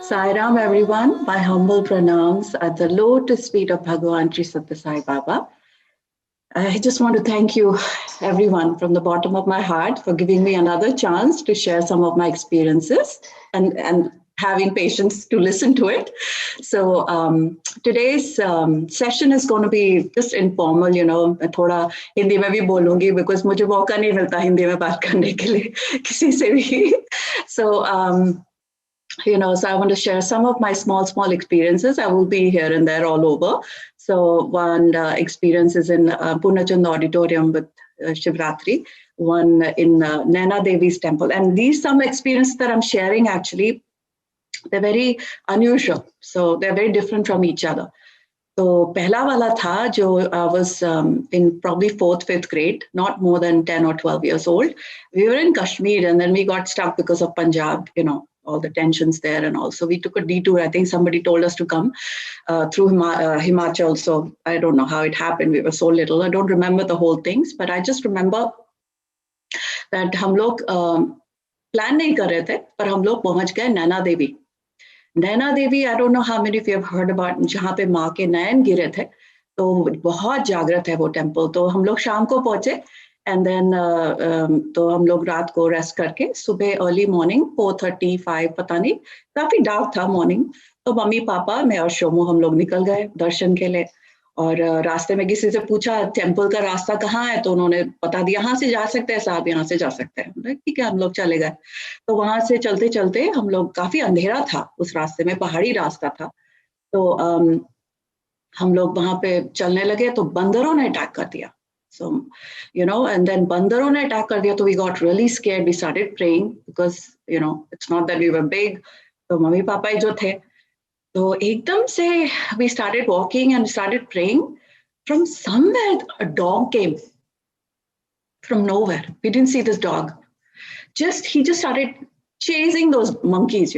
Sai Ram, everyone. My humble pranams at the lotus feet of Bhagavan Sri Sathya Sai Baba. I just want to thank you, everyone, from the bottom of my heart for giving me another chance to share some of my experiences and having patience to listen to it. So today's session is going to be just informal, मैं थोड़ा हिंदी में भी बोलूँगी because मुझे मौका नहीं मिलता हिंदी में बात करने के लिए किसी से भी. So so I want to share some of my small experiences. I will be here and there all over. So one experience is in Purnachand Auditorium with Shivratri, one in Naina Devi's temple. And these some experiences that I'm sharing actually, they're very unusual. So they're very different from each other. So pehla wala tha jo was in probably 4th, 5th grade, not more than 10 or 12 years old. We were in Kashmir and then we got stuck because of Punjab, all the tensions there and all. So we took a detour. I think somebody told us to come through Himachal. So I don't know how it happened. We were so little. I don't remember the whole things, but I just remember that हम लोग plan नहीं कर रहे थे, पर हम लोग पहुंच गए Naina Devi. Naina Devi, I don't know how many of you have heard about, जहाँ पे माँ के नयन गिरे थे. तो बहुत जागृत है वो टेम्पल. तो हम लोग शाम को पहुंचे. And then तो हम लोग रात को रेस्ट करके सुबह अर्ली मॉर्निंग 4:35 पता नहीं काफी डार्क था मॉर्निंग. तो मम्मी पापा मैं और शोमू हम लोग निकल गए दर्शन के लिए. और रास्ते में किसी से पूछा टेम्पल का रास्ता कहाँ है, तो उन्होंने बता दिया यहाँ से जा सकते हैं साहब, यहाँ से जा सकते हैं. ठीक है, हम लोग चले गए. तो वहां से चलते चलते हम लोग, काफी अंधेरा था उस रास्ते में, पहाड़ी रास्ता था. तो हम लोग वहां पे चलने लगे तो बंदरों ने अटैक कर दिया. So, and then बंदरों ने अटैक कर दिया. तो we got really scared. We started praying because, it's not that we were big. तो मम्मी पापा ही जो थे. तो एकदम से we started walking and started praying. From somewhere, a dog came. From nowhere. We didn't see this dog. He just started chasing those monkeys,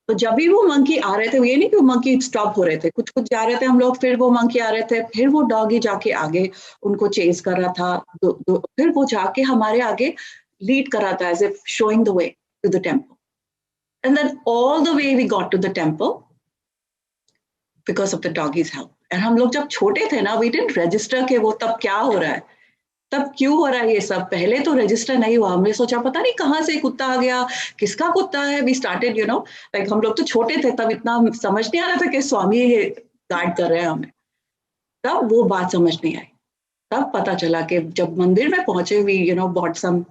तो जब भी वो मंकी आ रहे थे, ये नहीं कि वो मंकी स्टॉप हो रहे थे, कुछ कुछ जा रहे थे हम लोग, फिर वो मंकी आ रहे थे, फिर वो डॉगी जाके आगे उनको चेस कर रहा था, फिर वो जाके हमारे आगे लीड कर रहा था, as if showing the way to the temple. And then all the way we got to the temple because of the doggy's help. And हम लोग जब छोटे थे ना, we didn't register कि वो तब क्या हो रहा है, तब क्यों हो रहा है ये सब. पहले तो रजिस्टर नहीं हुआ. हमने सोचा पता नहीं कहाँ से कुत्ता आ गया, किसका कुत्ता है. वी स्टार्टेड लाइक हम लोग तो छोटे थे, तब इतना समझ नहीं आ रहा था कि स्वामी गाइड कर रहे हैं हमें. तब वो बात समझ नहीं आई. तब पता चला कि जब मंदिर में पहुंचे, we bought some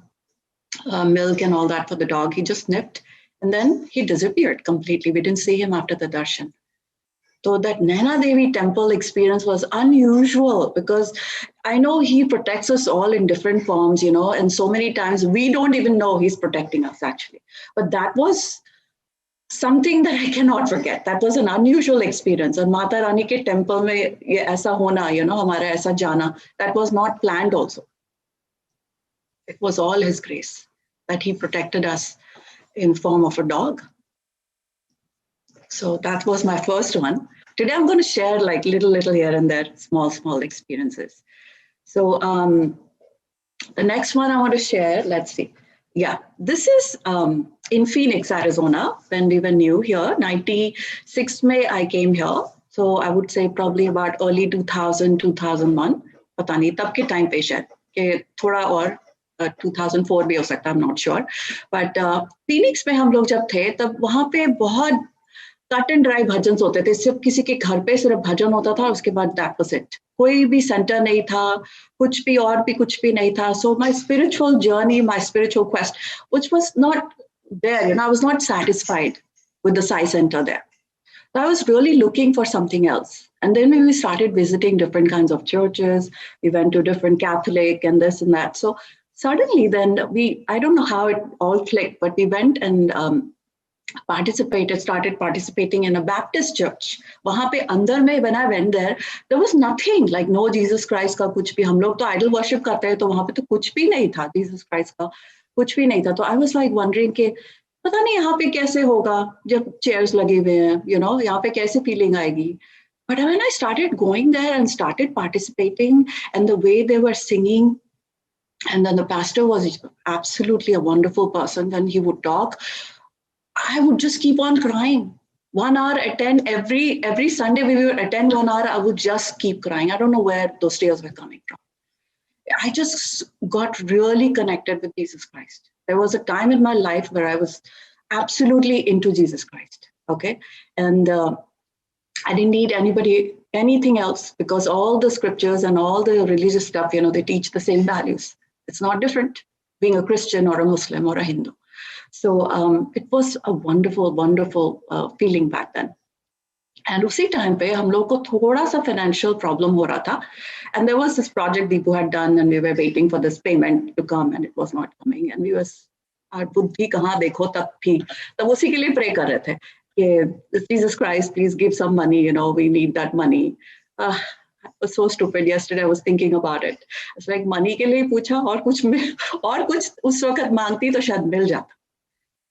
milk and all that for the dog. He just sniffed and then he disappeared completely. We didn't see him after the darshan. So that Naina Devi temple experience was unusual because I know he protects us all in different forms, and so many times we don't even know he's protecting us actually. But that was something that I cannot forget. That was an unusual experience. And Mata Rani ke temple mein ye aisa hona, hamara aisa jana, that was not planned also. It was all his grace that he protected us in form of a dog. So that was my first one. Today I'm going to share like little here and there, small experiences. So the next one I want to share, let's see. Yeah, this is in Phoenix, Arizona, when we were new here. 96 May I came here. So I would say probably about early 2000, 2001. पता नहीं तब के time पे शायद कि थोड़ा और 2004 भी हो सकता, I'm not sure. But Phoenix में हम लोग जब थे तब वहाँ पे बहुत कट एंड ड्राई भजन होते थे. सिर्फ किसी के घर पे सिर्फ भजन होता था, उसके बाद दैट वाज इट. कोई भी सेंटर नहीं था, कुछ भी और भी कुछ भी नहीं था. So my spiritual journey, my spiritual quest, which was not there, I was not satisfied with the Sai centre there. So I was really looking for something else. And then when we started visiting different kinds of churches, we went to different Catholic and this and that. So suddenly then I don't know how it all clicked, but we went and started participating in a Baptist church. वहाँ पे अंदर में when I went there was nothing like no Jesus Christ का कुछ भी. हम लोग तो idol worship करते हैं, तो वहाँ पे तो कुछ भी नहीं था, Jesus Christ का कुछ भी नहीं था. तो I was like wondering कि पता नहीं यहाँ पे कैसे होगा जब chairs लगे हुए हैं, यहाँ पे कैसे feeling आएगी. But when I started going there and started participating, and the way they were singing, and then the pastor was absolutely a wonderful person. When he would talk, I would just keep on crying. 1 hour attend every Sunday. We would attend 1 hour. I would just keep crying. I don't know where those tears were coming from. I just got really connected with Jesus Christ. There was a time in my life where I was absolutely into Jesus Christ. Okay, and I didn't need anything else, because all the scriptures and all the religious stuff, they teach the same values. It's not different being a Christian or a Muslim or a Hindu. So it was a wonderful, wonderful feeling back then. And उसी time पे हम लोग को थोड़ा सा financial problem हो रहा था, and there was this project Deepu had done, and we were waiting for this payment to come, and it was not coming, and we was our बुद्धि कहाँ देखो तब उसी के लिए pray कर रहे थे कि Jesus Christ, please give some money, we need that money. I was so stupid. Yesterday I was thinking about it. It's like money के लिए पूछा और कुछ उस वक्त मांगती तो शायद मिल जाता.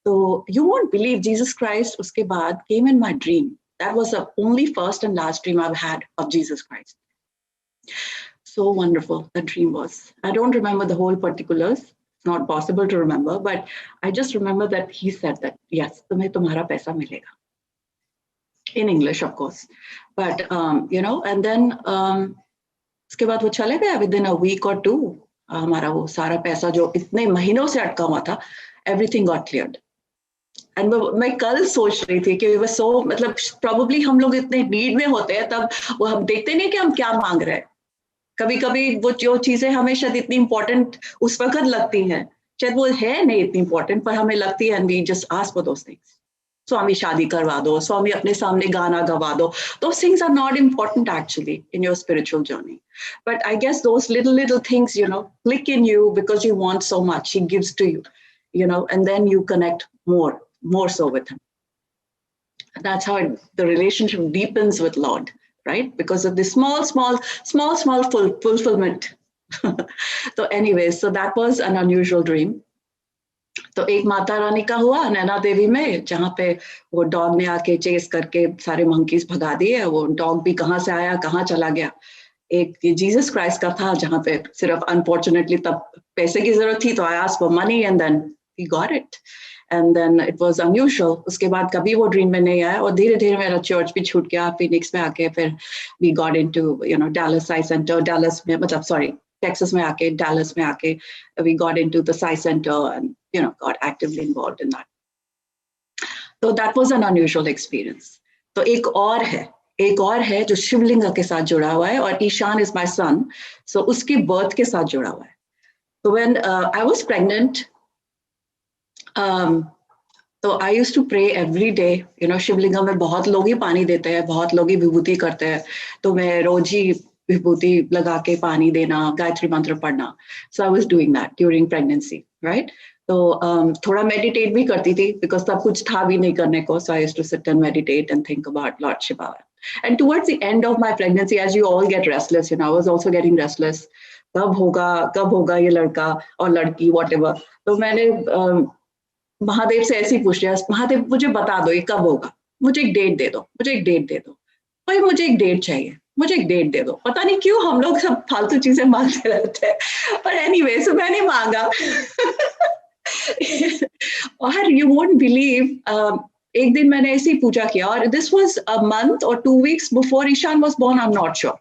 So you won't believe, Jesus Christ उसके बाद came in my dream. That was the only first and last dream I've had of Jesus Christ. So wonderful that dream was. I don't remember the whole particulars. It's not possible to remember, but I just remember that he said that, yes, तुम्हें तुम्हारा पैसा मिलेगा. In English, of course. But, and then उसके बाद वो चले गया. Within a week or two, हमारा वो सारा पैसा जो इतने महीनों से अटका हुआ था, everything got cleared. And मैं कल सोच रही थी कि वो सो मतलब probably हम लोग इतने नीड में होते हैं तब वो हम देखते नहीं कि हम क्या मांग रहे हैं. कभी कभी वो जो चीजें हमें शायद इतनी इम्पोर्टेंट उस वक्त लगती हैं, शायद वो है नहीं इतनी इम्पोर्टेंट, पर हमें लगती है, and we just ask for those things. स्वामी शादी करवा दो, स्वामी अपने सामने गाना गवा दो. Those things are not important actually in your spiritual journey. But I guess those little things, click in you because you want so much. He gives to you, and then you connect more so with him. That's how the relationship deepens with Lord, right? Because of the small fulfillment. So anyways, so that was an unusual dream. तो एक माता रानी का हुआ नैना देवी में, जहाँ पे वो dog ने आके चेस करके सारे मंकीज भगा दिए. वो डॉग भी कहाँ से आया, कहाँ चला गया. एक जीसस क्राइस्ट का था, जहाँ पे सिर्फ अनफॉर्चुनेटली तब पैसे की जरूरत थी, तो I asked for money and then he got it. And then it was unusual. उसके बाद कभी वो ड्रीम में नहीं आया, और धीरे धीरे मेरा चर्च भी छूट गया. फिनिक्स में आके फिर we got into Dallas Psi Center, Dallas में मतलब sorry Texas में आके, Dallas में आके we got into the Psi Center and got actively involved in that. So that was an unusual experience. तो एक और है जो शिवलिंग के साथ जुड़ा हुआ है, और Ishan is my son, so उसकी birth के साथ जुड़ा हुआ है. So when I was pregnant, तो I used to pray every day. Shivalinga में बहुत लोग ही पानी देते हैं, बहुत लोग ही विभूति करते हैं, तो मैं रोज ही विभूति लगा के पानी देना, गायत्री मंत्र पढ़ना. So I was doing that during pregnancy, right? तो थोड़ा meditate भी करती थी, because तब कुछ था भी नहीं करने को. So I used to sit and meditate and think about Lord Shiva. And towards the end of my pregnancy, as you all get restless, I was also getting restless. कब होगा ये लड़का और लड़की, whatever. तो मैंने महादेव से ऐसे ही पूछ लिया, महादेव मुझे बता दो ये कब होगा, मुझे एक डेट दे दो, भाई मुझे एक डेट चाहिए, मुझे एक डेट दे दो. पता नहीं क्यों हम लोग सब फालतू चीजें मांगते रहते हैं, पर एनीवे सो मैंने मांगा. और यू वोंट बिलीव, एक दिन मैंने ऐसे ही पूजा किया, और दिस वाज अ मंथ और 2 weeks before Ishan was born. I am not sure,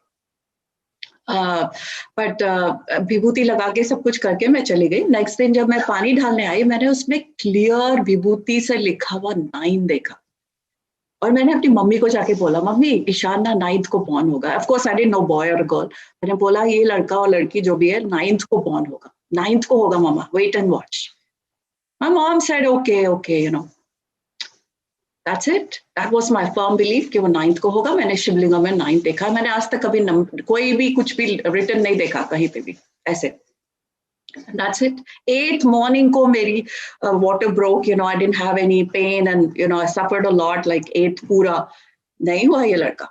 but Vibhuti लगा के सब कुछ करके मैं चली गई. नेक्स्ट दिन जब मैं पानी ढालने आई, मैंने उसमें क्लियर विभूति से लिखा हुआ 9 देखा, और मैंने अपनी मम्मी को जाके बोला, मम्मी ईशान ना 9th को बॉर्न होगा. Of course I didn't know boy और गर्ल. मैंने बोला ये लड़का और लड़की जो भी है 9th को बॉर्न होगा, 9th को होगा मम्मा, wait and watch. My mom said okay, That's it. That was my firm belief कि वो 9th को होगा. मैंने शिवलिंगा में 9 देखा. मैंने आज तक कभी कोई भी कुछ भी रिटर्न नहीं देखा कहीं पे भी ऐसे. That's it. 8th morning को मेरी water broke. I didn't have any pain and I suffered a lot. Like 8th पूरा नहीं हुआ ये लड़का,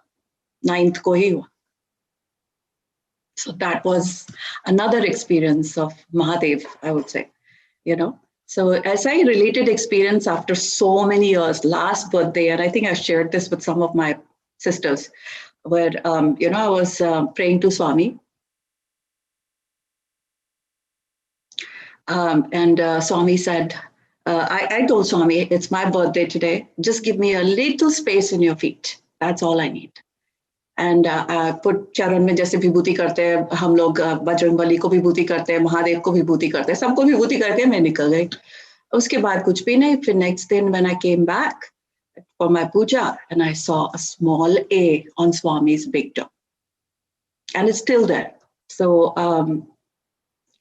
9th को ही हुआ. So that was another experience of Mahadev, I would say. So as I related experience after so many years, last birthday, and I think I shared this with some of my sisters, where, I was praying to Swami. And Swami said, I told Swami, it's my birthday today. Just give me a little space in your feet. That's all I need. And put चरण में जैसे विभूति करते हैं हम लोग, बजरंग बली को विभूति करते हैं, महादेव को विभूति करते हैं, सबको विभूति करके मैं निकल गई. उसके बाद कुछ भी नहीं. फिर next दिन when I came back for my puja, and I saw a small A on Swami's big toe, and it's still there. So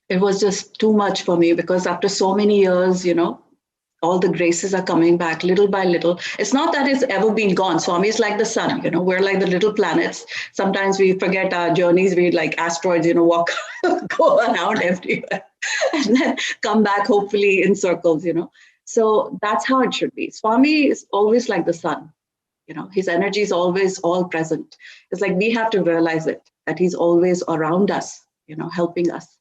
it was just too much for me, because after so many years, all the graces are coming back little by little. It's not that it's ever been gone. Swami is like the sun, we're like the little planets. Sometimes we forget our journeys. We like asteroids, walk, go around everywhere and then come back hopefully in circles, So that's how it should be. Swami is always like the sun, his energy is always all present. It's like we have to realize it, that he's always around us, helping us.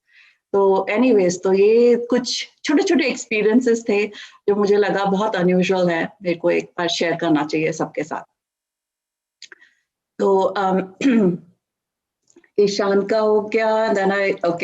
तो anyways, तो ये कुछ छोटे छोटे experiences थे जो मुझे लगा बहुत अनयूजुअल है, मेरे को एक बार शेयर करना चाहिए सबके साथ. तो ईशान का हो गया, then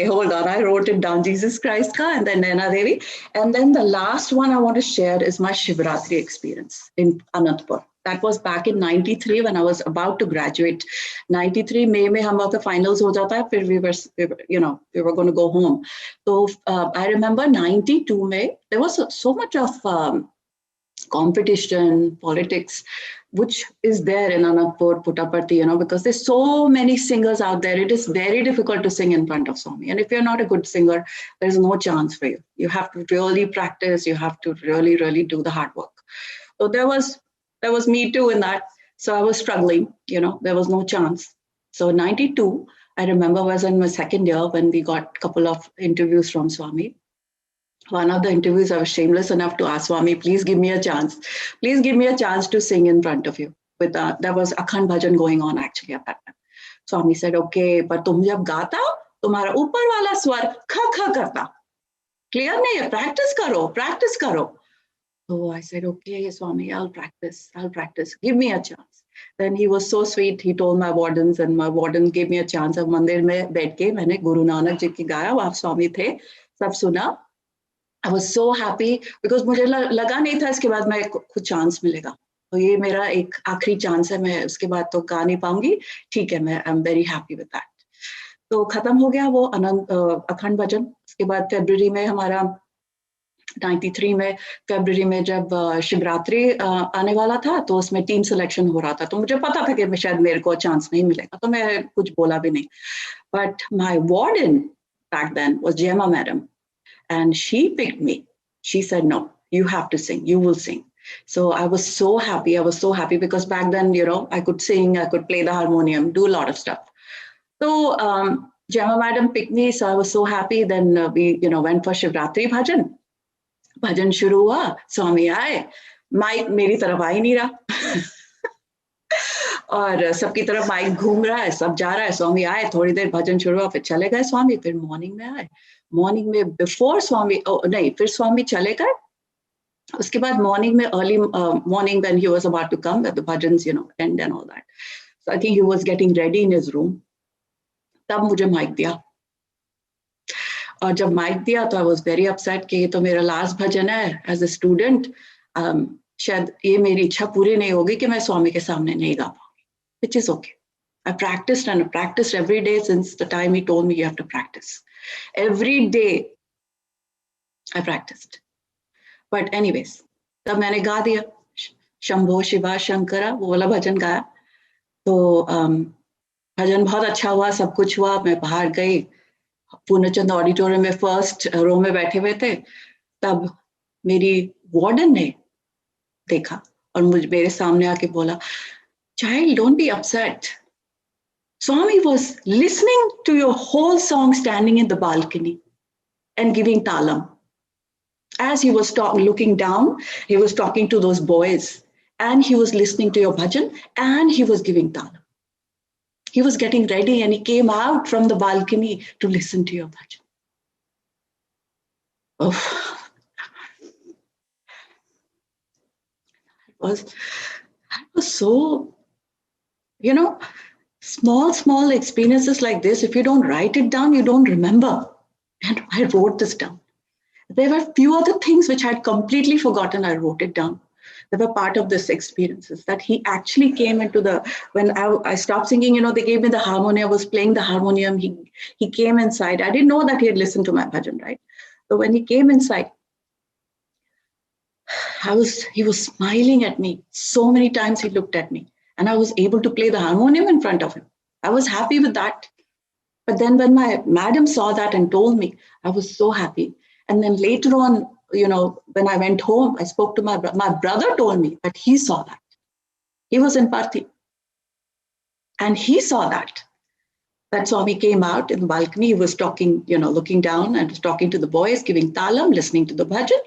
hold on, I wrote it down, Jesus Christ का, and then Naina Devi, and then the last one I want to share is my Shivratri experience in Anantapur. That was back in 93 when I was about to graduate. 93 May में हम लोग का finals हो जाता है, फिर we were going to go home. So I remember 92 में there was so much of competition, politics, which is there in Anantapur, Puttaparthi, because there's so many singers out there. It is very difficult to sing in front of Swami. And if you're not a good singer, there's no chance for you. You have to really practice. You have to really, really do the hard work. So there was me too in that. So I was struggling, there was no chance. So 92, I remember, was in my second year when we got a couple of interviews from Swami. One of the interviews, I was shameless enough to ask Swami, please give me a chance. Please give me a chance to sing in front of you. There was Akhand Bhajan going on actually at that time. Swami said, okay, but tum jab gata, tumhara upar wala swar kha kha karta. Clear nahi hai, practice karo. So I said, okay, Swami, I'll practice. Give me a chance. Then he was so sweet. He told my wardens, and my warden gave me a chance. Of mandir mein baith ke maine Guru Nanak ji ki gaya, wahan Swami the, sab suna. I was so happy because मुझे लगा नहीं था इसके बाद मैं कुछ chance मिलेगा. तो ये मेरा एक आखिरी चांस है, मैं उसके बाद तो गा नहीं पाऊंगी. ठीक है, मैं I am very happy with that. तो खत्म हो गया वो अखंड भजन. उसके बाद फरवरी में हमारा 93 में फरवरी में जब शिवरात्रि आने वाला था, तो उसमें टीम सिलेक्शन हो रहा था. तो मुझे पता था कि शायद मेरे को चांस नहीं मिलेगा, तो मैं कुछ बोला भी नहीं. But my warden back then was Gemma madam. And she picked me. She said, no, you have to sing. You will sing. So I was so happy because back then, I could sing, I could play the harmonium, do a lot of stuff. So Gemma Madam picked me. So I was so happy. Then we, went for Shivratri Bhajan. Bhajan shuru hua. Swami aaye. Mic मेरी तरफ आ ही नहीं रहा. और सबकी तरफ mic घूम रहा है, सब जा रहा है. स्वामी आए, थोड़ी देर भजन शुरू हुआ, फिर चले गए स्वामी. फिर मॉर्निंग में आए. मॉर्निंग में बिफोर स्वामी नहीं, फिर स्वामी चले गए. उसके बाद मॉर्निंग में early morning when he was about to come the bhajans and all that. So I think he was getting ready in his room. तब मुझे माइक दिया. और जब माइक दिया तो आई वाज वेरी अपसेट कि ये तो मेरा लास्ट भजन है एज अ स्टूडेंट. शायद ये मेरी इच्छा पूरी नहीं होगी कि मैं स्वामी के सामने नहीं गा पाऊंगी. Which is okay. I practiced every day since the time he told me you have to practice. Every day I practiced. But anyways, तब मैंने गा दिया शंभो शिवा शंकरा, वो वाला भजन गाया. तो भजन बहुत अच्छा हुआ, सब कुछ हुआ. मैं बाहर गई, पूर्णचंद ऑडिटोरियम में फर्स्ट रो में बैठे हुए थे. तब मेरी वार्डन ने देखा और मेरे सामने आके बोला, child, don't be upset. Swami was listening to your whole song standing in the balcony and giving talam. As he was looking down, he was talking to those boys and he was listening to your bhajan and he was giving talam. He was getting ready and he came out from the balcony to listen to your bhajan. Oh. It was so, small experiences like this, if you don't write it down, you don't remember. And I wrote this down. There were few other things which I had completely forgotten. I wrote it down. They were part of this experiences that he actually came into when I stopped singing, they gave me the harmonium. I was playing the harmonium. He came inside. I didn't know that he had listened to my bhajan, right? So when he came inside, he was smiling at me. So many times he looked at me and I was able to play the harmonium in front of him. I was happy with that. But then when my madam saw that and told me, I was so happy. And then later on, when I went home, I spoke to my brother told me that he saw that. He was in Parthi. And he saw that. That Swami came out in the balcony. He was talking, looking down and was talking to the boys, giving talam, listening to the bhajan.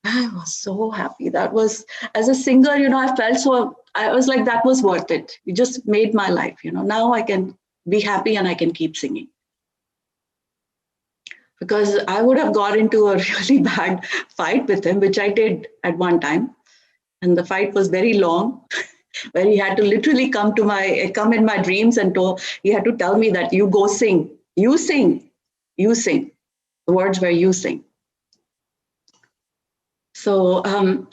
I was so happy. That was, as a singer, I felt so, I was like, that was worth it. It just made my life, Now I can be happy and I can keep singing. Because I would have got into a really bad fight with him, which I did at one time. And the fight was very long, where he had to literally come in my dreams and he had to tell me that you go sing, you sing, you sing. The words were you sing. So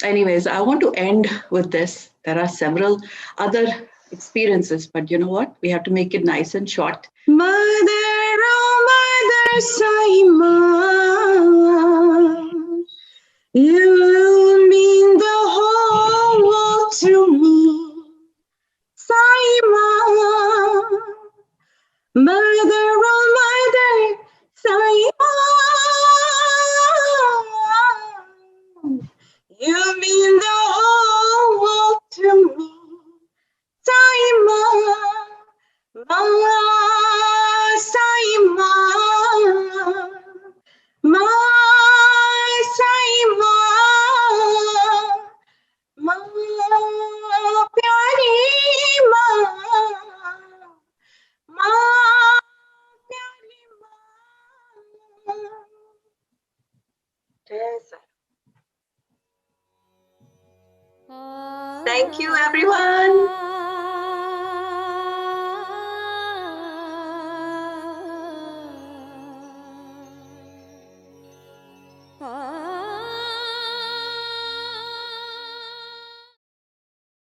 anyways, I want to end with this. There are several other experiences, but you know what? We have to make it nice and short. Mother, oh Mother Saima, you mean the whole world to me. Saima, Mother, oh Mother Saima, you mean the whole world to me. Saima, Saima, Saima, pyari pyari Thank you, everyone.